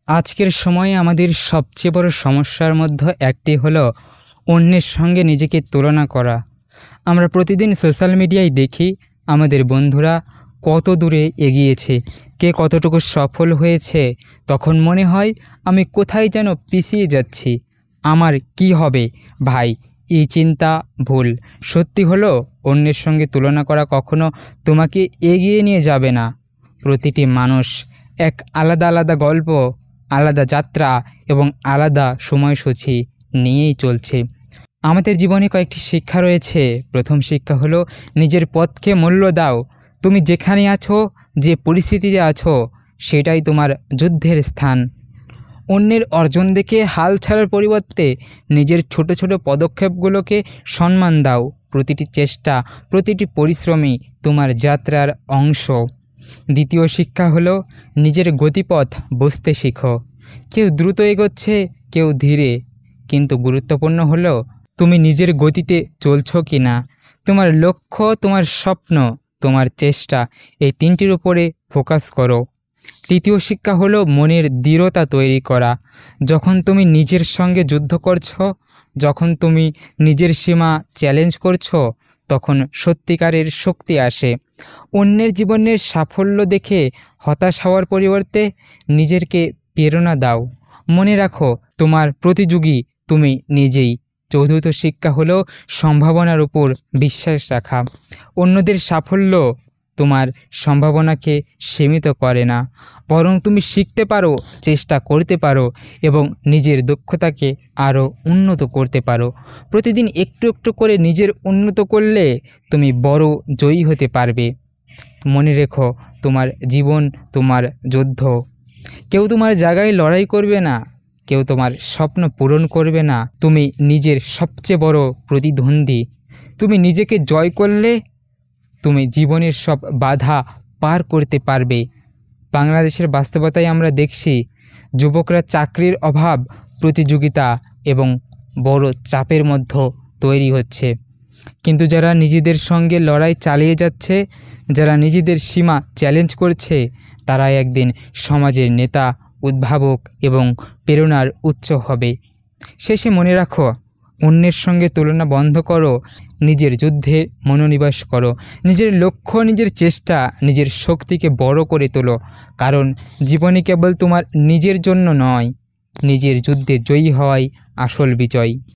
আজকের সময়ে আমাদের সবচেয়ে বড় সমস্যার মধ্যে একটি হলো অন্যের সঙ্গে নিজেকে তুলনা করা। আমরা প্রতিদিন সোশ্যাল মিডিয়ায় দেখি আমাদের বন্ধুরা কত দূরে এগিয়েছে, কে কতটুকু সফল হয়েছে। তখন মনে হয় আমি কোথায় যেন পিছিয়ে যাচ্ছি, আমার কি হবে। ভাই, এই চিন্তা ভুল। সত্যি হলো অন্যের সঙ্গে তুলনা করা কখনো তোমাকে এগিয়ে নিয়ে যাবে না। প্রতিটি মানুষ এক আলাদা আলাদা গল্প, আলাদা যাত্রা এবং আলাদা সময়সূচি নিয়েই চলছে। আমাদের জীবনে কয়েকটি শিক্ষা রয়েছে। প্রথম শিক্ষা হলো নিজের পথকে মূল্য দাও। তুমি যেখানে আছো, যে পরিস্থিতিতে আছো, সেটাই তোমার যুদ্ধের স্থান। অন্যের অর্জন দেখে হাল ছাড়ার পরিবর্তে নিজের ছোট ছোট পদক্ষেপগুলোকে সম্মান দাও। প্রতিটি চেষ্টা, প্রতিটি পরিশ্রমী তোমার যাত্রার অংশ। দ্বিতীয় শিক্ষা হলো নিজের গতিপথ বুঝতে শিখো। কেউ দ্রুত এগোচ্ছে, কেউ ধীরে, কিন্তু গুরুত্বপূর্ণ হলো তুমি নিজের গতিতে চলছো কি না। তোমার লক্ষ্য, তোমার স্বপ্ন, তোমার চেষ্টা, এই তিনটির উপরে ফোকাস করো। তৃতীয় শিক্ষা হলো মনের দৃঢ়তা তৈরি করা। যখন তুমি নিজের সঙ্গে যুদ্ধ করছো, যখন তুমি নিজের সীমা চ্যালেঞ্জ করছো, তখন সত্যিকারের শক্তি আসে। অন্যের জীবনের সাফল্য দেখে হতাশ হওয়ার পরিবর্তে নিজেকে প্রেরণা দাও। মনে রাখো, তোমার প্রতিযোগী তুমি নিজেই। চতুর্থ শিক্ষা হলো সম্ভাবনার উপর বিশ্বাস রাখা। অন্যদের সাফল্য তোমার সম্ভাবনাকে সীমিত করে না, বরং তুমি শিখতে পারো, চেষ্টা করতে পারো এবং নিজের দক্ষতাকে আরও উন্নত করতে পারো। প্রতিদিন একটু একটু করে নিজের উন্নত করলে তুমি বড় জয়ী হতে পারবে। মনে রেখো, তোমার জীবন তোমার যুদ্ধ। কেউ তোমার জায়গায় লড়াই করবে না, কেউ তোমার স্বপ্ন পূরণ করবে না। তুমি নিজের সবচেয়ে বড় প্রতিদ্বন্দ্বী। তুমি নিজেকে জয় করলে তুমি জীবনের সব বাধা পার করতে পারবে। বাংলাদেশের বাস্তবতায় আমরা দেখছি যুবকরা চাকরির অভাব, প্রতিযোগিতা এবং বড় চাপের মধ্যে তৈরি হচ্ছে। কিন্তু যারা নিজেদের সঙ্গে লড়াই চালিয়ে যাচ্ছে, যারা নিজেদের সীমা চ্যালেঞ্জ করছে, তারাই একদিন সমাজের নেতা, উদ্ভাবক এবং প্রেরণার উৎস হবে। শেষে মনে রাখো, অন্যের সঙ্গে তুলনা বন্ধ করো, নিজের যুদ্ধে মনোনিবেশ করো। নিজের লক্ষ্য, নিজের চেষ্টা, নিজের শক্তিকে বড় করে তোলো। কারণ জীবনে কেবল তোমার নিজের জন্য নয়, নিজের যুদ্ধে জয়ী হওয়াই আসল বিজয়।